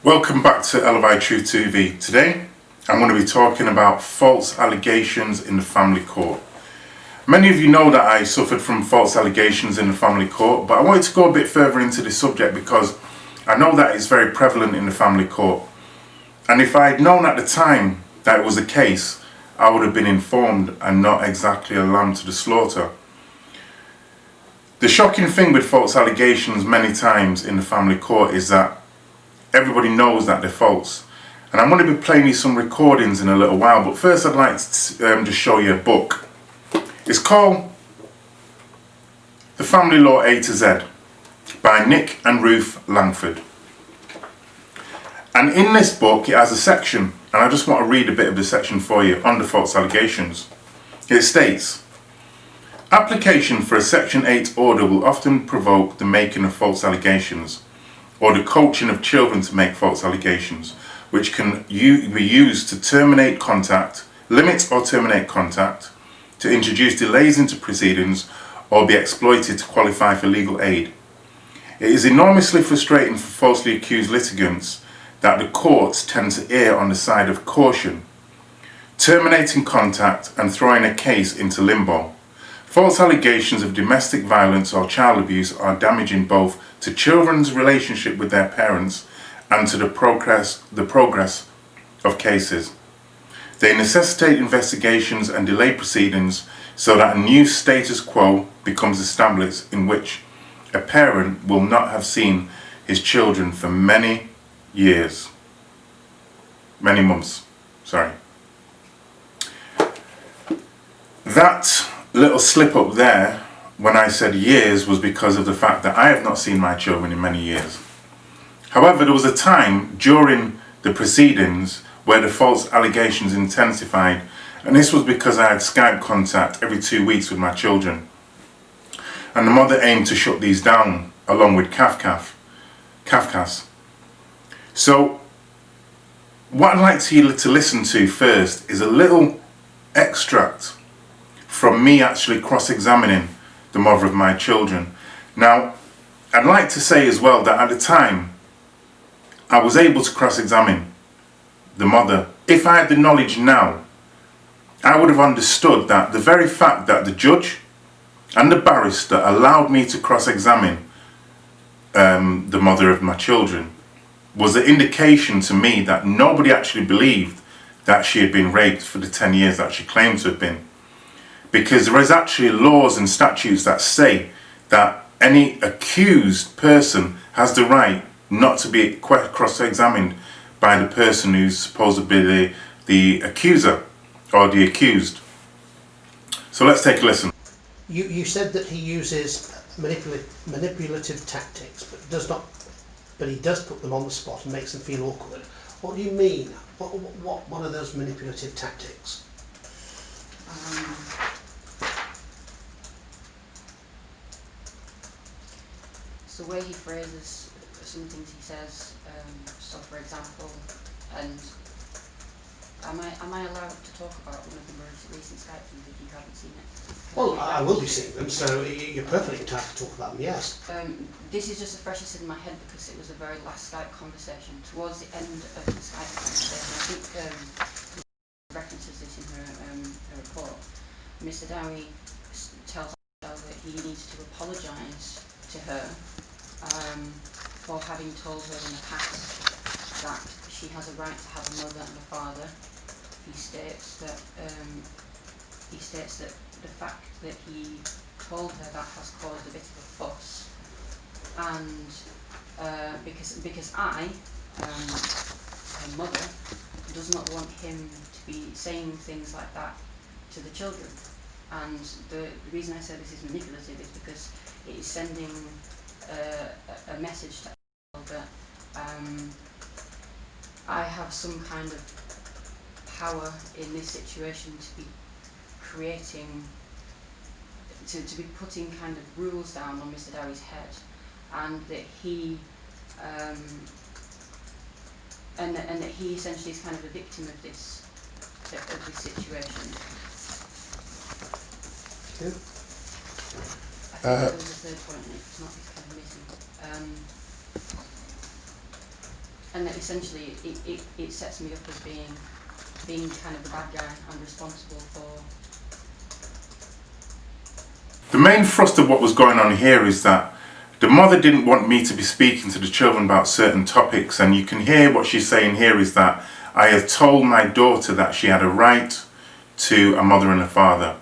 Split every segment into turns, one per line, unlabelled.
Welcome back to Elevate Truth TV. Today I'm going to be talking about false allegations in the family court. Many of you know that I suffered from false allegations in the family court, but I wanted to go a bit further into this subject because I know that it's very prevalent in the family court. And if I had known at the time that it was the case, I would have been informed and not exactly a lamb to the slaughter. The shocking thing with false allegations many times in the family court is that everybody knows that they're false. And I'm going to be playing you some recordings in a little while, but first I'd like to just show you a book. It's called The Family Law A to Z by Nick and Ruth Langford. And in this book it has a section, and I just want to read a bit of the section for you on the false allegations. It states, application for a Section 8 order will often provoke the making of false allegations, or the coaching of children to make false allegations, which can be used to terminate contact, limit or terminate contact, to introduce delays into proceedings, or be exploited to qualify for legal aid. It is enormously frustrating for falsely accused litigants that the courts tend to err on the side of caution, terminating contact and throwing a case into limbo. False allegations of domestic violence or child abuse are damaging both to children's relationship with their parents and to the progress of cases. They necessitate investigations and delay proceedings so that a new status quo becomes established in which a parent will not have seen his children for many months. That little slip up there when I said years was because of the fact that I have not seen my children in many years. However, there was a time during the proceedings where the false allegations intensified, and this was because I had Skype contact every 2 weeks with my children. And the mother aimed to shut these down along with Kafkas. So what I'd like you to listen to first is a little extract from me actually cross-examining the mother of my children. Now, I'd like to say as well that at the time I was able to cross-examine the mother. If I had the knowledge now, I would have understood that the very fact that the judge and the barrister allowed me to cross-examine the mother of my children was an indication to me that nobody actually believed that she had been raped for the 10 years that she claimed to have been. Because there is actually laws and statutes that say that any accused person has the right not to be cross-examined by the person who's supposed to be the accuser or the accused. So let's take a listen.
You said that he uses manipulative tactics, but he does put them on the spot and makes them feel awkward. What do you mean? What are those manipulative tactics?
The way he phrases some things he says, so for example, and am I allowed to talk about one of the most recent Skype things if you haven't seen it?
Well, I will be seeing them, so you're perfectly entitled to talk about them, yes.
This is just the freshest in my head because it was the very last Skype conversation. Towards the end of the Skype conversation, I think references this in her report, Mr. Dowie tells her that he needs to apologise to her for having told her in the past that she has a right to have a mother and a father. He states that the fact that he told her that has caused a bit of a fuss, and because I, her mother, does not want him to be saying things like that to the children. And the reason I say this is manipulative is because it is sending a message to people that I have some kind of power in this situation to be creating, to be putting kind of rules down on Mr. Dowie's head, and that he and that he essentially is kind of a victim of this situation. I think there was a third point, and it's not, it's kind of missing. and then essentially it sets me up as being kind of the bad guy and responsible for.
The main thrust of what was going on here is that the mother didn't want me to be speaking to the children about certain topics, and you can hear what she's saying here is that I have told my daughter that she had a right to a mother and a father.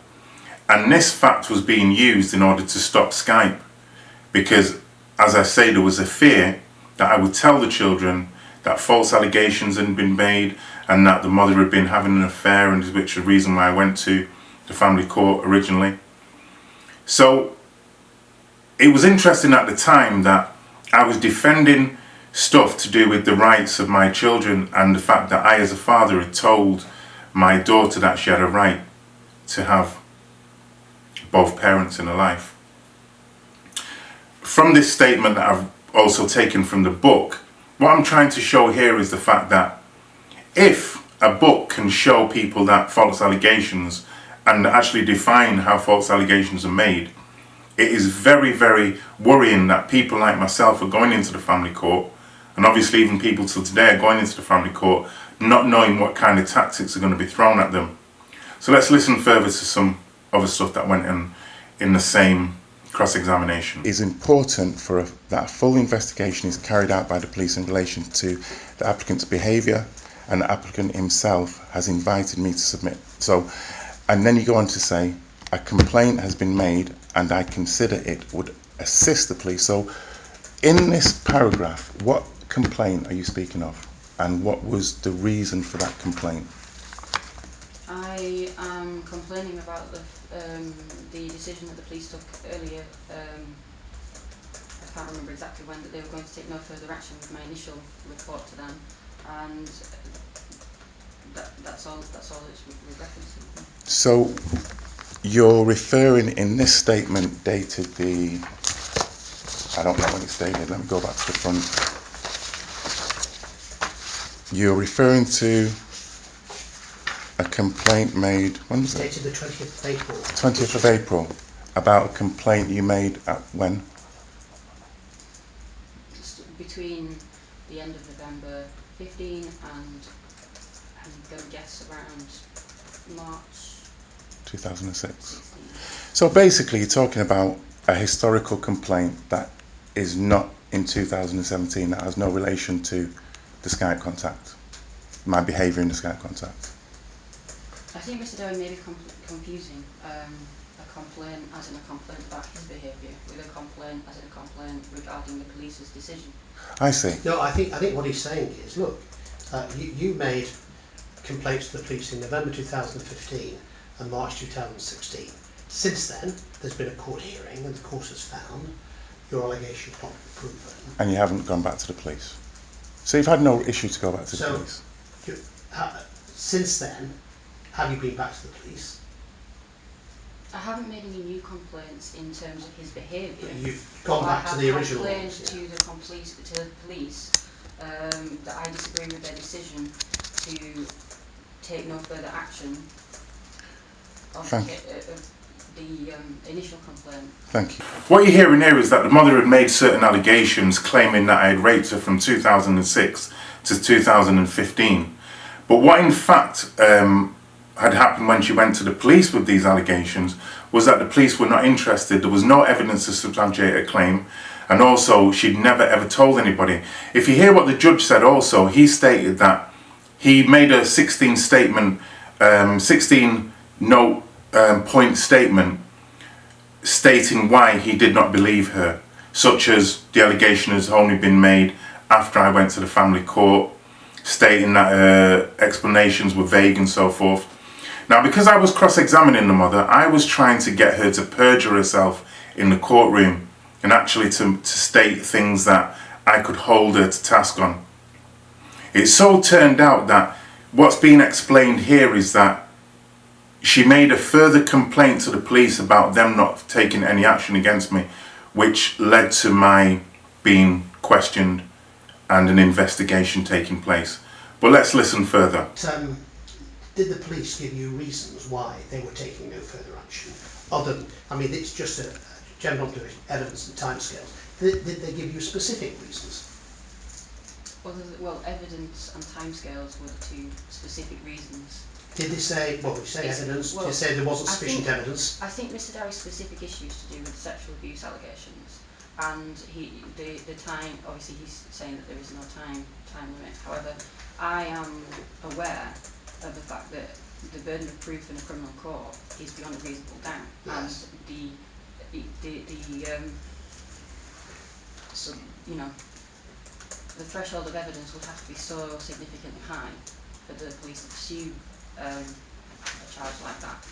And this fact was being used in order to stop Skype, because, as I say, there was a fear that I would tell the children that false allegations had been made and that the mother had been having an affair, and which is the reason why I went to the family court originally. So it was interesting at the time that I was defending stuff to do with the rights of my children and the fact that I, as a father, had told my daughter that she had a right to have both parents in her life. From this statement that I've also taken from the book, what I'm trying to show here is the fact that if a book can show people that false allegations and actually define how false allegations are made, it is very, very worrying that people like myself are going into the family court, and obviously even people till today are going into the family court not knowing what kind of tactics are going to be thrown at them. So let's listen further to some other stuff that went in the same cross-examination.
It is important that a full investigation is carried out by the police in relation to the applicant's behaviour, and the applicant himself has invited me to submit. So, and then you go on to say, a complaint has been made and I consider it would assist the police. So in this paragraph, what complaint are you speaking of, and what was the reason for that complaint?
I am complaining about the decision that the police took earlier. I can't remember exactly when, that they were going to take no further action with my initial report to them, and that's all it's referencing.
So you're referring in this statement dated the, I don't know when it's dated, let me go back to the front. You're referring to a complaint made, when was it?
Dated the 20th of April.
20th of April, about a complaint you made at when?
Between the end of November 15 and I'm going to guess around March
2006.
16.
So basically you're talking about a historical complaint that is not in 2017, that has no relation to the Skype contact, my behaviour in the Skype contact.
I think Mr. Dowie may be confusing a complaint as in a complaint about his behaviour with a complaint as in a complaint regarding the police's decision.
I see.
No, I think what he's saying is, look, you made complaints to the police in November 2015 and March 2016. Since then, there's been a court hearing and the court has found your allegation not proven.
And you haven't gone back to the police. So you've had no issue to go back to the police.
Since then, have you been back to the police?
I haven't made any new complaints in terms of his behaviour.
You've gone back to the original
I have
ones,
complained to the police that I disagree with their decision to take no further action of the initial complaint.
Thank you.
What you're hearing here is that the mother had made certain allegations claiming that I had raped her from 2006 to 2015. But what in fact had happened when she went to the police with these allegations was that the police were not interested. There was no evidence to substantiate her claim, and also she'd never ever told anybody. If you hear what the judge said also, he stated that he made a 16 note point statement stating why he did not believe her, such as the allegation has only been made after I went to the family court, stating that her explanations were vague and so forth. Now, because I was cross-examining the mother, I was trying to get her to perjure herself in the courtroom and actually to state things that I could hold her to task on. It so turned out that what's being explained here is that she made a further complaint to the police about them not taking any action against me, which led to my being questioned and an investigation taking place. But let's listen further.
Did the police give you reasons why they were taking no further action? Other than, I mean, it's just a general evidence and timescales. Did they give you specific reasons?
Well, evidence and timescales were the two specific reasons.
Did they say, well, you say
It's-
evidence,
well,
did they say there wasn't
I
sufficient
think-
evidence?
I think Mr. Darry's specific issues to do with sexual abuse allegations, and the time. Obviously, he's saying that there is no time limit. However, I am aware of the fact that the burden of proof in a criminal court is beyond a reasonable doubt,
Yes.
and so you know, the threshold of evidence would have to be so significantly high for the police to pursue a charge like that.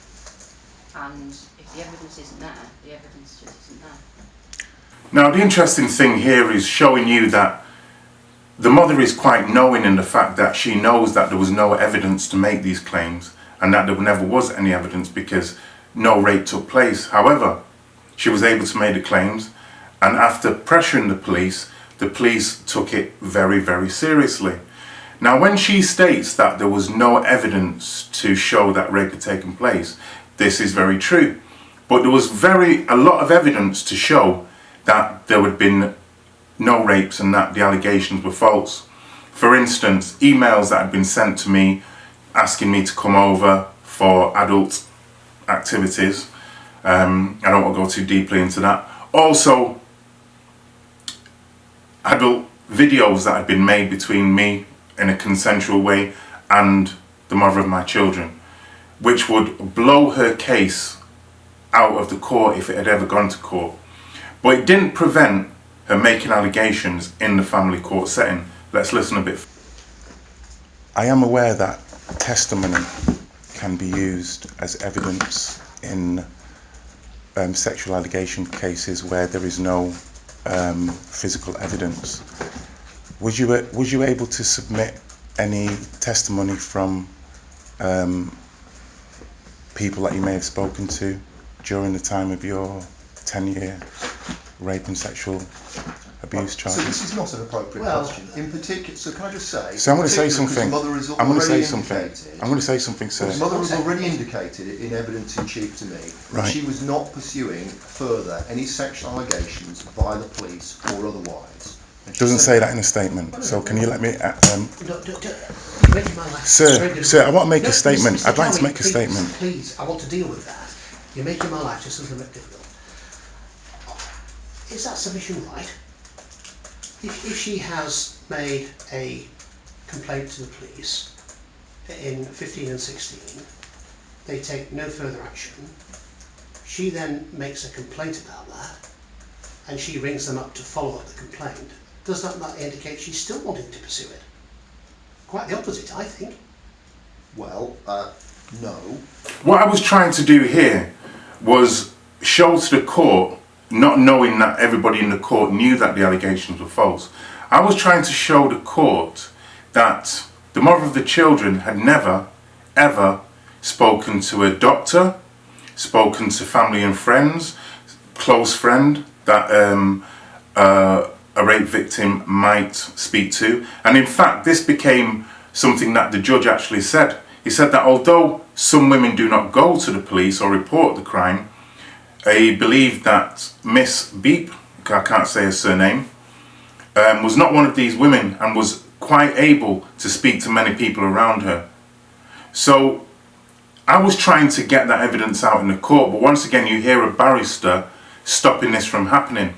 And if the evidence isn't there, the evidence just isn't there.
Now, the interesting thing here is showing you that the mother is quite knowing in the fact that she knows that there was no evidence to make these claims and that there never was any evidence because no rape took place. However, she was able to make the claims, and after pressuring the police took it very, very seriously. Now, when she states that there was no evidence to show that rape had taken place, this is very true. But there was a lot of evidence to show that there had been no rapes and that the allegations were false. For instance, emails that had been sent to me asking me to come over for adult activities. I don't want to go too deeply into that. Also, adult videos that had been made between me in a consensual way and the mother of my children, which would blow her case out of the court if it had ever gone to court. But it didn't prevent her making allegations in the family court setting. Let's listen a bit.
I am aware that testimony can be used as evidence in sexual allegation cases where there is no physical evidence. Was you able to submit any testimony from people that you may have spoken to during the time of your 10-year rape and sexual abuse
So
charges?
this is not an appropriate
Well,
question. In particular, so can I just say?
So I'm going to say
particularly
something.
because Mother has
I'm going to say
already
something.
indicated-
I'm going to say something, sir.
Mother has already indicated in evidence in chief to me that
Right.
she was not pursuing further any sexual allegations by the police or otherwise. And
It
she
doesn't
said-
say that in a statement. So can you let me?
You're making my life very difficult.
Sir, I want to make
No,
a statement.
Mr.
I'd like to
Darry,
make a
please,
statement.
Please, I want to deal with that. You're making my life just a little bit difficult. Is that submission right? If she has made a complaint to the police in 15 and 16, they take no further action. She then makes a complaint about that, and she rings them up to follow up the complaint. Does that not indicate she's still wanting to pursue it? Quite the opposite, I think.
Well, no.
What I was trying to do here was show to the court, not knowing that everybody in the court knew that the allegations were false. I was trying to show the court that the mother of the children had never, ever spoken to a doctor, spoken to family and friends, close friend that a rape victim might speak to. And in fact, this became something that the judge actually said. He said that although some women do not go to the police or report the crime, he believed that Miss Beep, I can't say her surname, was not one of these women and was quite able to speak to many people around her. So I was trying to get that evidence out in the court, but once again you hear a barrister stopping this from happening.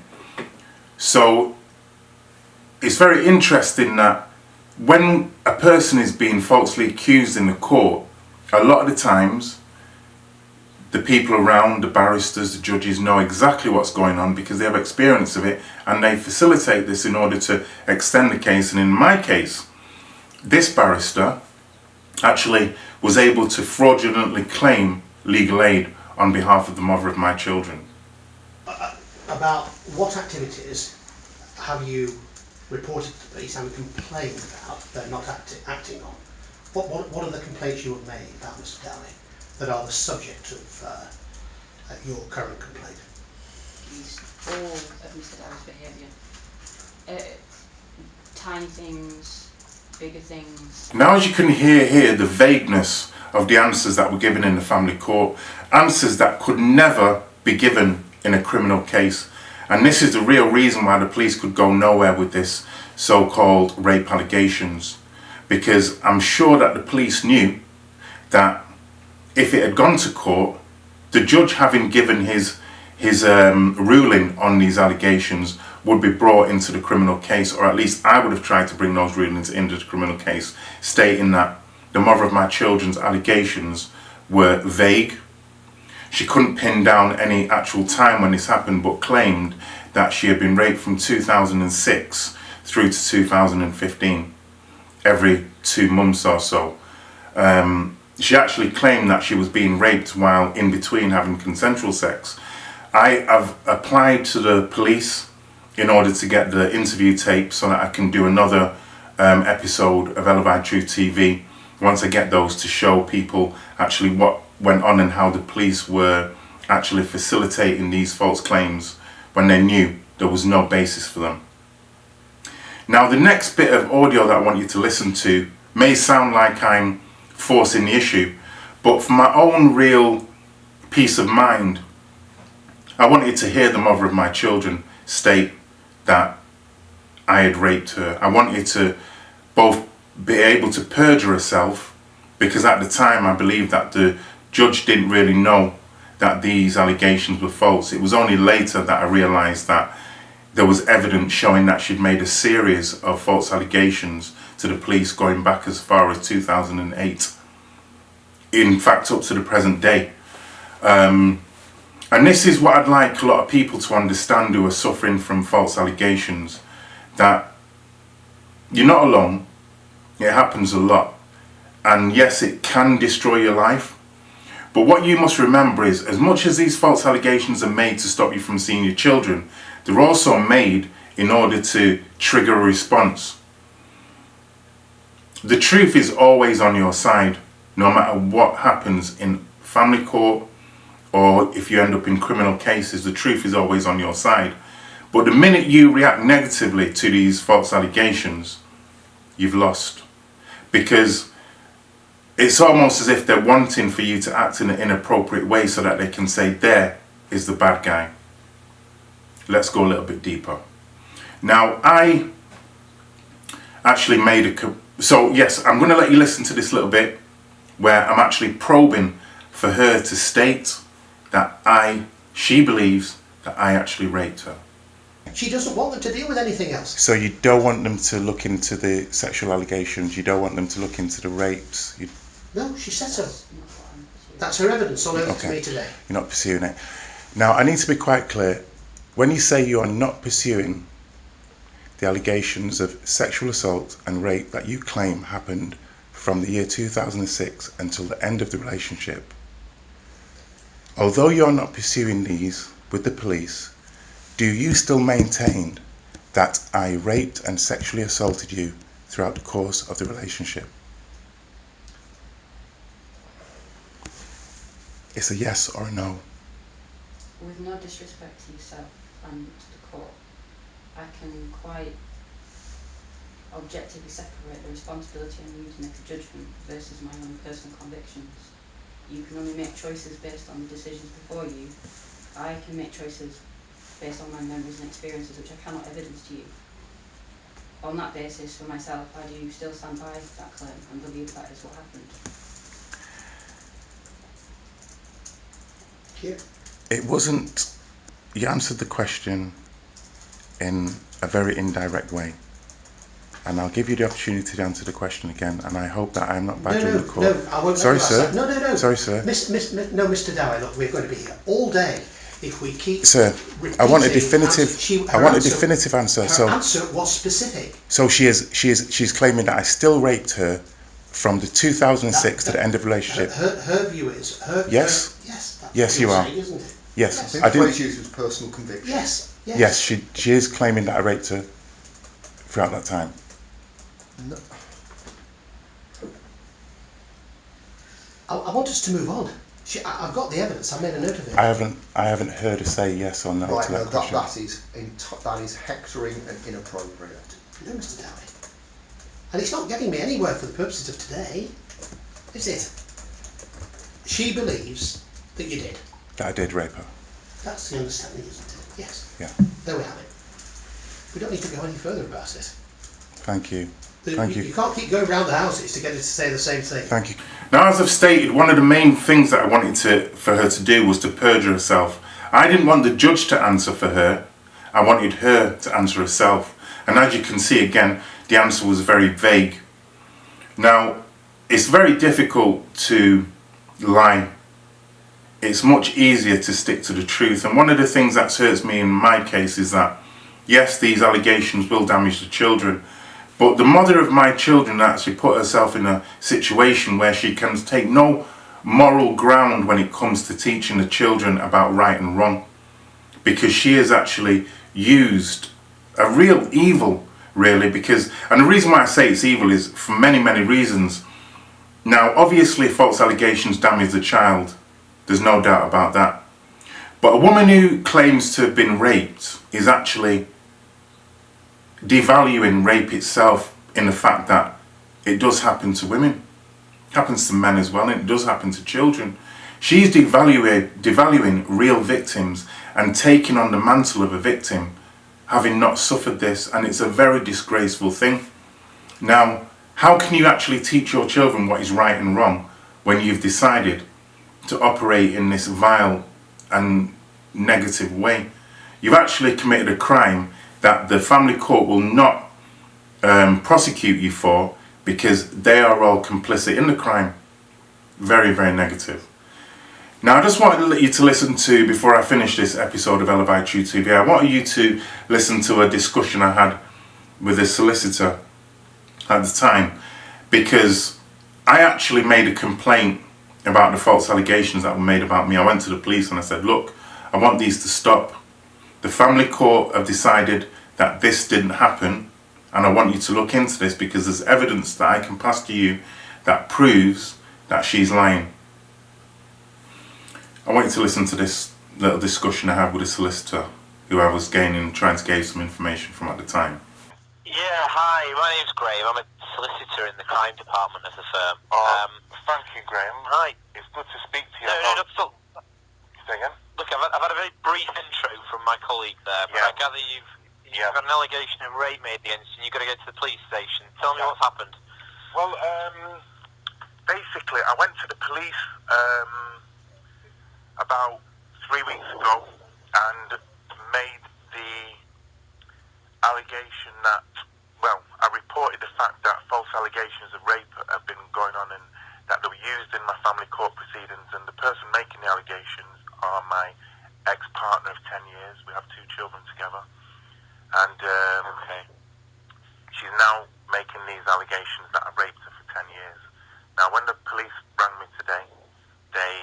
So it's very interesting that when a person is being falsely accused in the court, a lot of the times the people around, the barristers, the judges know exactly what's going on because they have experience of it, and they facilitate this in order to extend the case. And in my case, this barrister actually was able to fraudulently claim legal aid on behalf of the mother of my children.
About what activities have you reported to the police and complained about they're not acting on? What are the complaints you have made about Mr. Downey that are the subject of your current complaint?
All of Mr. Darry's behaviour. Tiny things, bigger things.
Now, as you can hear here, the vagueness of the answers that were given in the family court, answers that could never be given in a criminal case. And this is the real reason why the police could go nowhere with this. so-called rape allegations, because I'm sure that the police knew that if it had gone to court, the judge, having given his ruling on these allegations, would be brought into the criminal case, or at least I would have tried to bring those rulings into the criminal case, stating that the mother of my children's allegations were vague. She couldn't pin down any actual time when this happened, but claimed that she had been raped from 2006 through to 2015, every 2 months or so. She actually claimed that she was being raped while in between having consensual sex. I have applied to the police in order to get the interview tape so that I can do another episode of Elevate Truth TV once I get those, to show people actually what went on and how the police were actually facilitating these false claims when they knew there was no basis for them. Now, the next bit of audio that I want you to listen to may sound like I'm forcing the issue, but for my own real peace of mind, I wanted to hear the mother of my children state that I had raped her. I wanted to both be able to perjure herself, because at the time I believed that the judge didn't really know that these allegations were false. It was only later that I realised that there was evidence showing that she'd made a series of false allegations to the police going back as far as 2008. In fact, up to the present day. And this is what I'd like a lot of people to understand who are suffering from false allegations, that you're not alone. It happens a lot. And yes, it can destroy your life. But what you must remember is, as much as these false allegations are made to stop you from seeing your children, they're also made in order to trigger a response. The truth is always on your side, no matter what happens in family court, or if you end up in criminal cases, the truth is always on your side. But the minute you react negatively to these false allegations, you've lost. Because it's almost as if they're wanting for you to act in an inappropriate way so that they can say, there is the bad guy. Let's go a little bit deeper. Now, I actually made so yes, I'm going to let you listen to this little bit where I'm actually probing for her to state that she believes that I actually raped her.
She doesn't want them to deal with anything else.
So you don't want them to look into the sexual allegations, you don't want them to look into the rapes?
No, she said so. That's her evidence all over to me today.
You're not pursuing it. Now, I need to be quite clear. When you say you are not pursuing the allegations of sexual assault and rape that you claim happened from the year 2006 until the end of the relationship, although you're not pursuing these with the police, do you still maintain that I raped and sexually assaulted you throughout the course of the relationship? It's a yes or a no.
With no disrespect to yourself and to the court, I can quite objectively separate the responsibility on you to make a judgment versus my own personal convictions. You can only make choices based on the decisions before you. I can make choices based on my memories and experiences which I cannot evidence to you. On that basis, for myself, I do still stand by that claim and believe that is what happened.
Yeah.
It wasn't, you answered the question in a very indirect way. And I'll give you the opportunity to answer the question again, and I hope that I'm not badgering the court.
No, I won't.
Sorry, sir.
No.
Sorry, sir.
Mr. Dowie, look, we're going to be here all day if we keep.
Sir, I want a definitive. Definitive answer.
Her answer was specific.
So she's claiming that I still raped her from the 2006 to the end of the relationship.
Her view is
Yes. Yes, you are.
saying, isn't it?
Yes.
I think the phrase used was personal conviction.
Yes.
She is claiming that I raped her throughout that time.
No.
I want us to move on. I've got the evidence. I made a note of it.
I haven't heard her say yes or no
Right,
to
no,
that question.
that is hectoring and inappropriate.
No, Mr. Dowie. And it's not getting me anywhere for the purposes of today, is it? She believes that you did.
That I did rape her.
That's the understanding, isn't it? Yes.
Yeah.
There we have it. We don't need to go any further about it.
Thank you. Thank you.
You can't keep going round the houses to get her to say the same thing.
Thank you.
Now, as I've stated, one of the main things that I wanted for her to do was to perjure herself. I didn't want the judge to answer for her. I wanted her to answer herself. And as you can see again, the answer was very vague. Now, it's very difficult to lie. It's much easier to stick to the truth. And one of the things that hurts me in my case is that, yes, these allegations will damage the children, but the mother of my children actually put herself in a situation where she can take no moral ground when it comes to teaching the children about right and wrong, because she has actually used a real evil, really, and the reason why I say it's evil is for many, many reasons. Now, obviously, false allegations damage the child. There's no doubt about that. But a woman who claims to have been raped is actually devaluing rape itself, in the fact that it does happen to women. It happens to men as well, and it does happen to children. She's devaluing real victims and taking on the mantle of a victim, having not suffered this, and it's a very disgraceful thing. Now, how can you actually teach your children what is right and wrong when you've decided to operate in this vile and negative way? You've actually committed a crime that the family court will not prosecute you for, because they are all complicit in the crime. Very, very negative. Now, I just wanted you to listen to, before I finish this episode of Alibi True TV, I want you to listen to a discussion I had with a solicitor at the time, because I actually made a complaint about the false allegations that were made about me. I went to the police and I said, look, I want these to stop. The family court have decided that this didn't happen, and I want you to look into this, because there's evidence that I can pass to you that proves that she's lying. I want you to listen to this little discussion I had with a solicitor who I was trying to gain some information from at the time.
Yeah, hi, my name's Graham. I'm a solicitor in the crime department of the firm.
Thank you, Graham.
Hi.
It's good to speak to you.
No, look,
Say again?
look, I've had a very brief intro from my colleague there, but
Yeah.
I gather you've had an allegation of rape made against you, and you've got to go to the police station. Tell me what's happened.
Well, basically, I went to the police about 3 weeks ago and made the allegation that, well, I reported the fact that false allegations of rape have been going on and that they were used in my family court proceedings, and the person making the allegations are my ex-partner of 10 years. We have 2 children together. And she's now making these allegations that I raped her for 10 years. Now, when the police rang me today, they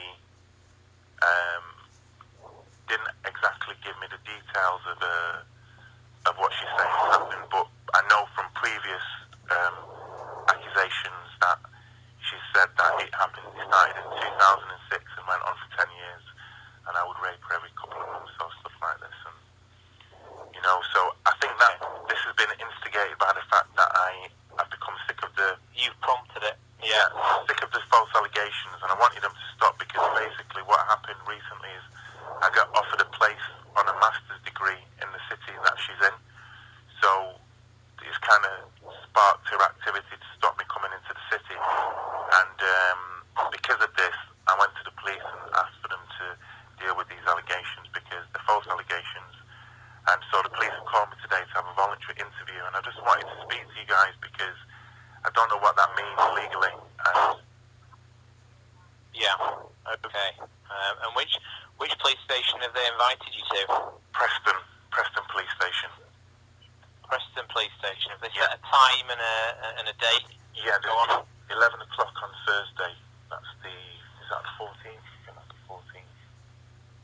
didn't exactly give me the details of what she's saying happened, but I know from previous accusations that she said that it happened. It started in 2006 and went on for 10 years, and I would rape her every couple of months or stuff like this. And so I think that this has been instigated by the fact that I've become sick of
You've prompted it.
Yeah, sick of the false allegations, and I wanted them to stop, because basically what happened recently is I got offered a place on a master's degree in the city that she's in, so it's kind of sparked her activity to stop me coming into the city, and because of this I went to the police and asked for them to deal with these allegations, because they're false allegations. And so the police have called me today to have a voluntary interview, and I just wanted to speak to you guys because I don't know what that means legally.
Yeah, okay. And which police station have they invited you to?
Preston Police Station.
Preston Police Station. Have they set a time and a date?
Yeah, there's 11 o'clock on Thursday. Is that the 14th? I think that's the 14th.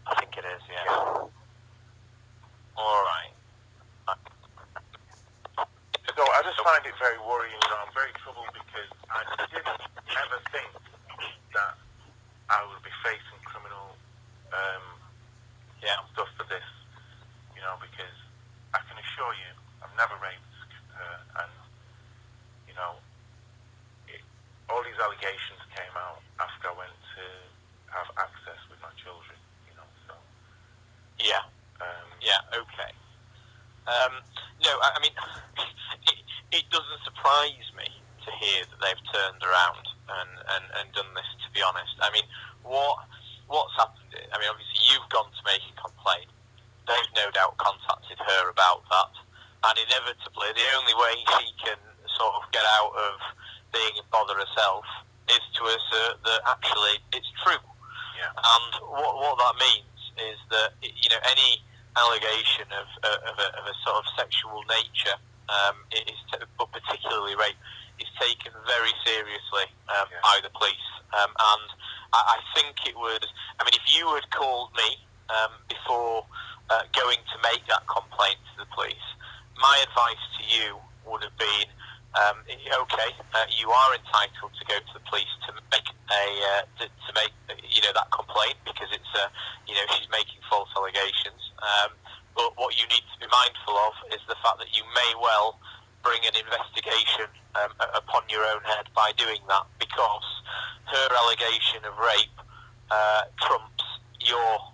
I think it is, yeah. Alright.
So I just find it very worrying, I'm very troubled, because I didn't ever think that I would be facing criminal stuff for this, because I can assure you I've never raped her, and all these allegations came out after I went to have access with my children, so.
Yeah. Okay. No, I mean, it doesn't they've turned around and done this, to be honest. I mean, what's happened? I mean, obviously you've gone to make a complaint. They've no doubt contacted her about that, and inevitably the only way she can sort of get out of being a bother herself is to assert that actually it's true.
Yeah.
And what that means is that, you know, any allegation of a sort of sexual nature, but particularly rape, is taken very seriously by the police. And I think it would. I mean, if you had called me before going to make that complaint to the police, my advice to you would have been, okay, you are entitled to go to the police to make that complaint, because it's she's making false allegations. But what you need to be mindful of is the fact that you may well bring an investigation upon your own head by doing that, because her allegation of rape trumps your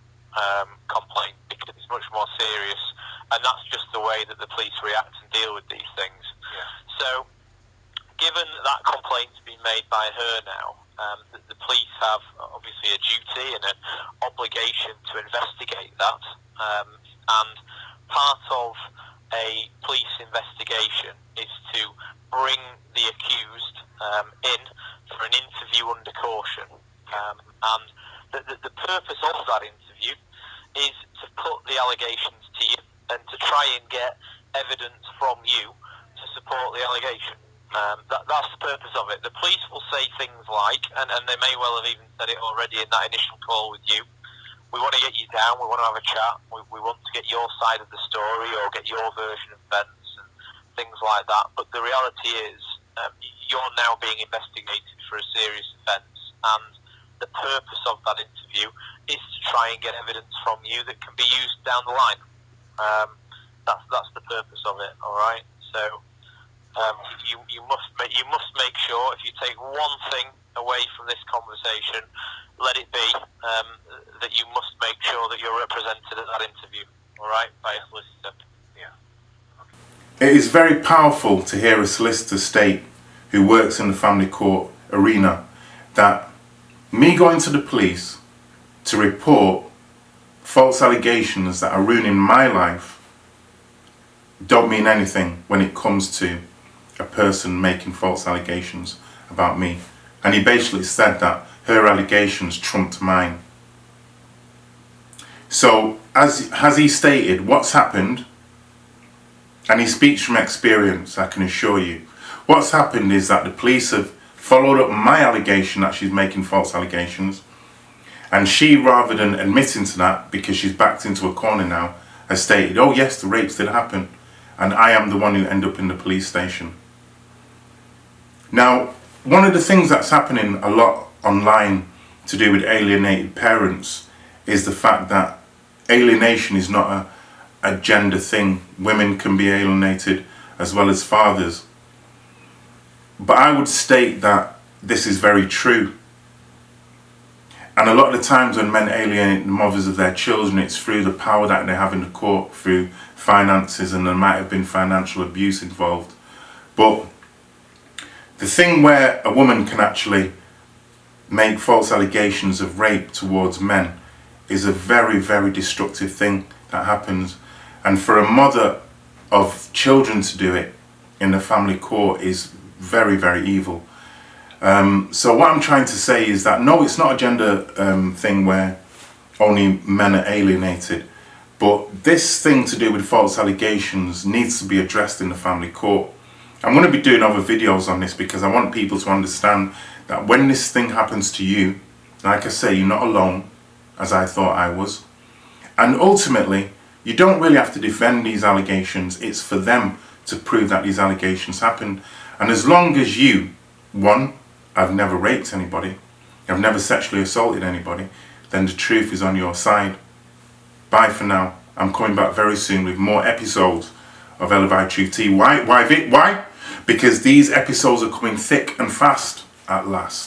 complaint, because it's much more serious, and that's just the way that the police react and deal with these things.
Yeah.
So, given that complaint's been made by her now, the police have obviously a duty and an obligation to investigate that, and part of a police investigation is to bring the accused in for an interview under caution, and the purpose of that interview is to put the allegations to you and to try and get evidence from you to support the allegation. That's the purpose of it. The police will say things like, and they may well have even said it already in that initial call with you, we want to get you down, we want to have a chat, we want to get your side of the story or get your version of events and things like that. But the reality is, you're now being investigated for a serious offence, and the purpose of that interview is to try and get evidence from you that can be used down the line. That's the purpose of it. All right. So you must make sure, if you take one thing away from this conversation, let it be that you must make sure that you're represented at that interview. All right, by a solicitor.
Yeah.
It is very powerful to hear a solicitor state, who works in the family court arena, that me going to the police to report false allegations that are ruining my life don't mean anything when it comes to a person making false allegations about me. And he basically said that her allegations trumped mine. So, as he stated, what's happened, and he speaks from experience, I can assure you, what's happened is that the police have followed up my allegation that she's making false allegations, and she, rather than admitting to that, because she's backed into a corner now, has stated, oh yes, the rapes did happen, and I am the one who ended up in the police station. Now, one of the things that's happening a lot online to do with alienated parents is the fact that alienation is not a gender thing. Women can be alienated as well as fathers. But I would state that this is very true. And a lot of the times when men alienate the mothers of their children, it's through the power that they have in the court, through finances, and there might have been financial abuse involved. But the thing where a woman can actually make false allegations of rape towards men is a very, very destructive thing that happens. And for a mother of children to do it in the family court is very, very evil. So what I'm trying to say is that no, it's not a gender thing where only men are alienated, but this thing to do with false allegations needs to be addressed in the family court. I'm going to be doing other videos on this because I want people to understand that when this thing happens to you, like I say, you're not alone, as I thought I was. And ultimately, you don't really have to defend these allegations. It's for them to prove that these allegations happened. And as long as you, one, I've never raped anybody, I've never sexually assaulted anybody, then the truth is on your side. Bye for now. I'm coming back very soon with more episodes of Elevate Truth Tea. Why? Because these episodes are coming thick and fast at last.